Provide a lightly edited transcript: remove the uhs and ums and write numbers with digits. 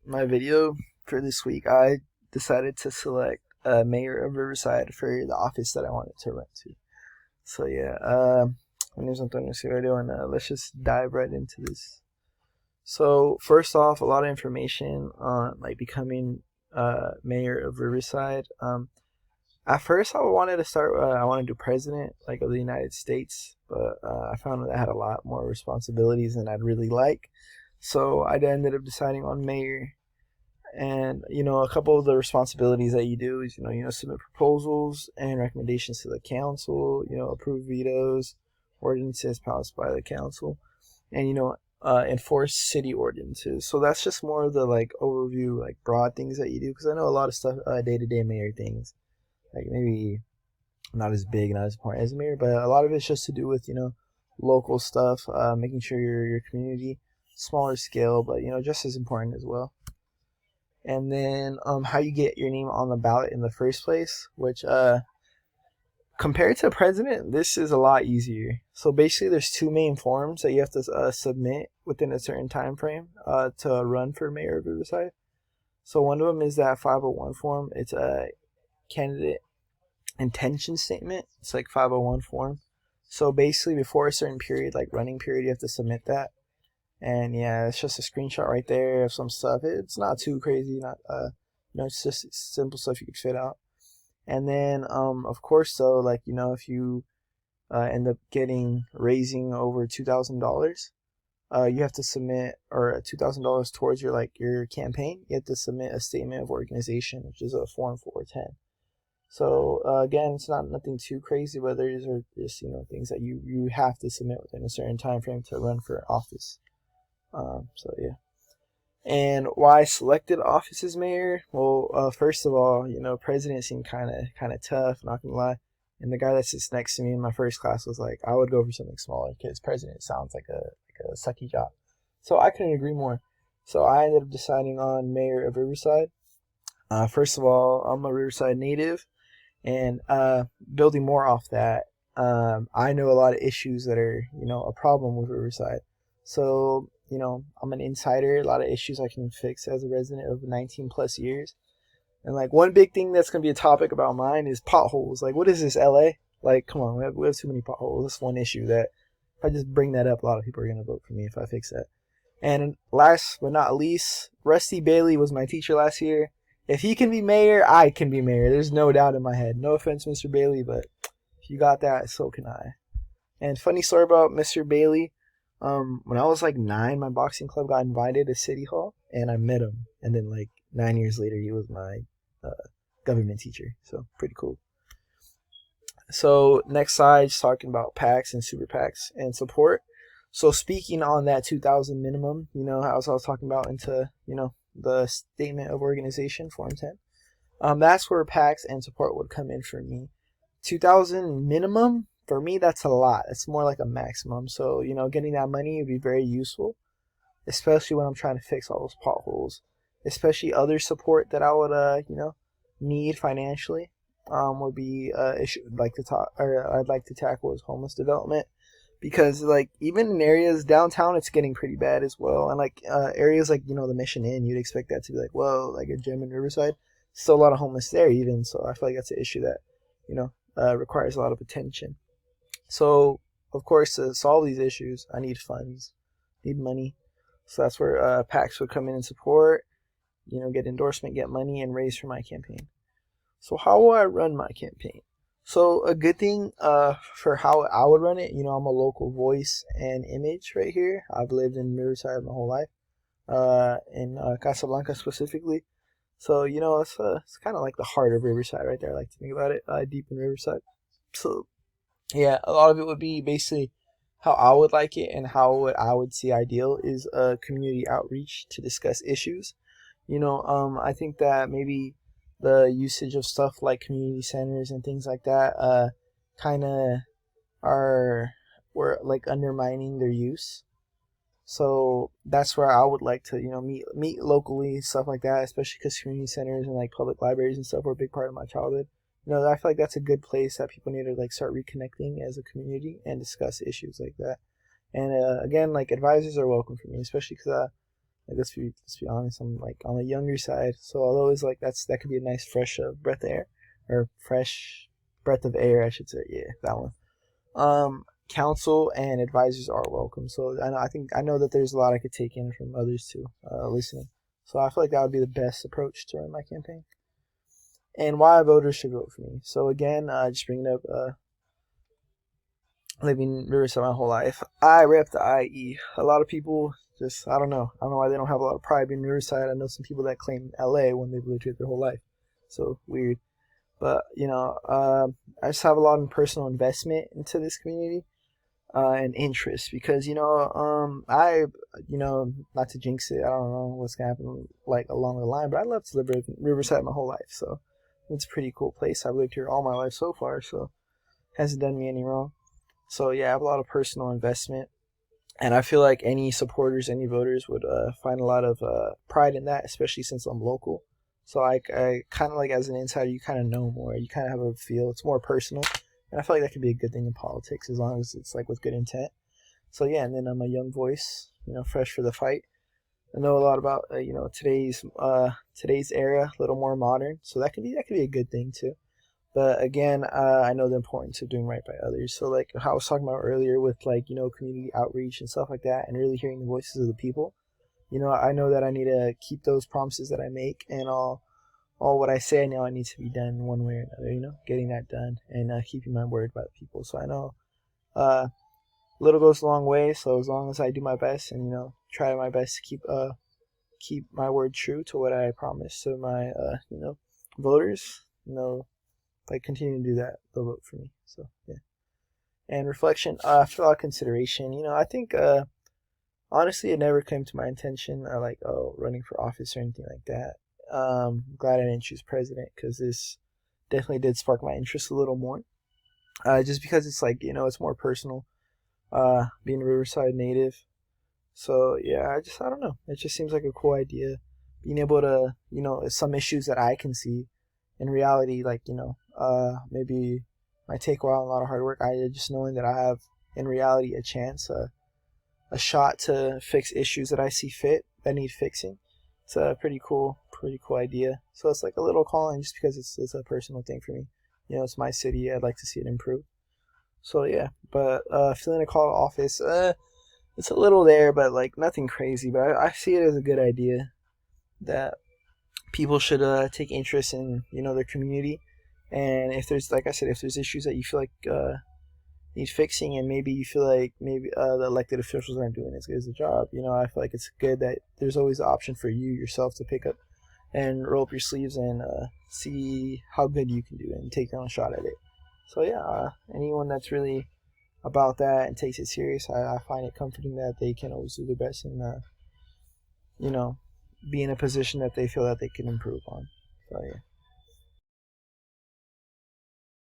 my video for this week, I decided to select mayor of Riverside for the office that I wanted to run to. So yeah, my name's Antonio Civerio, and let's just dive right into this. So first off, a lot of information on like becoming mayor of Riverside. At first, I wanted to start. I wanted to do president, like of the United States, but I found that I had a lot more responsibilities than I'd really like. So I ended up deciding on mayor. And a couple of the responsibilities that you do is submit proposals and recommendations to the council. Approve vetoes, ordinances passed by the council, and enforce city ordinances. So that's just more of the like overview, like broad things that you do. Because I know a lot of stuff, day to day mayor things, like maybe not as big, not as important as mayor, but a lot of it's just to do with local stuff, making sure your community smaller scale, but just as important as well. And then how you get your name on the ballot in the first place, which compared to president, this is a lot easier. So basically, there's two main forms that you have to submit within a certain time frame to run for mayor of Riverside. So one of them is that 501 form. It's a candidate intention statement. It's like 501 form. So basically, before a certain period, like running period, you have to submit that. And yeah, it's just a screenshot right there of some stuff. It's not too crazy, not it's just simple stuff you could fit out. And then of course though, like if you end up raising over $2,000, you have to submit, or $2,000 towards your campaign. You have to submit a statement of organization, which is a form 410. So again, it's not nothing too crazy, but these are just things that you have to submit within a certain time frame to run for office. So yeah. And why I selected office as mayor? Well, first of all, president seemed kind of tough. Not gonna lie. And the guy that sits next to me in my first class was like, I would go for something smaller because president sounds like a sucky job. So I couldn't agree more. So I ended up deciding on mayor of Riverside. First of all, I'm a Riverside native, and building more off that, I know a lot of issues that are a problem with Riverside. So I'm an insider. A lot of issues I can fix as a resident of 19 plus years. And like one big thing that's gonna be a topic about mine is potholes. Like, what is this, LA? Like, come on, we have too many potholes. That's one issue that if I just bring that up, a lot of people are gonna vote for me if I fix that. And last but not least, Rusty Bailey was my teacher last year. If he can be mayor, I can be mayor. There's no doubt in my head. No offense, Mr. Bailey, but if you got that, so can I. And funny story about Mr. Bailey. When I was like 9, my boxing club got invited to City Hall, and I met him. And then like 9 years later, he was my government teacher. So pretty cool. So next slide, just talking about PACs and super PACs and support. So speaking on that 2,000 minimum, as I was talking about into the statement of organization, Form 10. That's where PACs and support would come in for me. 2,000 minimum, for me, that's a lot. It's more like a maximum. So, getting that money would be very useful, especially when I'm trying to fix all those potholes. Especially other support that I would, need financially, would be issue I'd like to tackle is homeless development, because like even in areas downtown, it's getting pretty bad as well. And like areas like the Mission Inn, you'd expect that to be like, well, like a gym in Riverside. Still a lot of homeless there even. So I feel like that's an issue that requires a lot of attention. So, of course, to solve these issues, I need funds, need money. So that's where PACs would come in and support, get endorsement, get money, and raise for my campaign. So how will I run my campaign? So a good thing for how I would run it, I'm a local voice and image right here. I've lived in Riverside my whole life, in Casablanca specifically. So, it's kind of like the heart of Riverside right there. I like to think about it, deep in Riverside. So yeah, a lot of it would be basically how I would like it, and how I would see ideal is a community outreach to discuss issues. I think that maybe the usage of stuff like community centers and things like that kind of were like undermining their use. So that's where I would like to meet locally, stuff like that, especially because community centers and like public libraries and stuff were a big part of my childhood. I feel like that's a good place that people need to like start reconnecting as a community and discuss issues like that. And again, like advisors are welcome for me, especially because Like let's be honest, I'm like on the younger side, so although it's like that could be a nice fresh breath of air, or fresh breath of air, I should say. Yeah, that one. Counsel and advisors are welcome. So I know that there's a lot I could take in from others too, listening. So I feel like that would be the best approach to run my campaign. And why voters should vote for me. So again, just bringing up living Riverside my whole life. I rep the IE. A lot of people just I don't know why they don't have a lot of pride in Riverside. I know some people that claim LA when they've lived here their whole life. So weird. But I just have a lot of personal investment into this community and interest because not to jinx it, I don't know what's gonna happen like along the line, but I love to live Riverside my whole life, so it's a pretty cool place. I've lived here all my life so far, so it hasn't done me any wrong. So yeah, I have a lot of personal investment, and I feel like any supporters, any voters would find a lot of pride in that, especially since I'm local. So I kind of like as an insider, you kind of know more. You kind of have a feel. It's more personal, and I feel like that could be a good thing in politics as long as it's like with good intent. So yeah, and then I'm a young voice, fresh for the fight. I know a lot about today's era, a little more modern. So that could be a good thing too. But again, I know the importance of doing right by others. So like how I was talking about earlier with like community outreach and stuff like that, and really hearing the voices of the people. I know that I need to keep those promises that I make, and all what I say, I know it needs to be done one way or another. Getting that done and keeping my word by the people. So I know little goes a long way. So as long as I do my best and try my best to keep my word true to what I promised to my voters, if I continue to do that, they'll vote for me. So yeah. And reflection, after a lot of consideration, I think honestly, it never came to my intention, running for office or anything like that. Glad I didn't choose president because this definitely did spark my interest a little more. Just because it's like it's more personal. Being a Riverside native, so yeah, I don't know. It just seems like a cool idea. Being able to some issues that I can see in reality, like maybe might take a while and a lot of hard work. I just knowing that I have in reality a chance. A shot to fix issues that I see fit that need fixing. It's a pretty cool idea. So it's like a little calling just because it's a personal thing for me. It's my city. I'd like to see it improve. So yeah, but feeling a call to office, it's a little there, but like nothing crazy. But I see it as a good idea that people should take interest in their community, and if there's like I said, if there's issues that you feel like need fixing, and maybe you feel like maybe the elected officials aren't doing as good as a job. I feel like it's good that there's always the option for you yourself to pick up and roll up your sleeves and see how good you can do and take your own shot at it. So yeah, anyone that's really about that and takes it serious, I find it comforting that they can always do their best and be in a position that they feel that they can improve on. So yeah.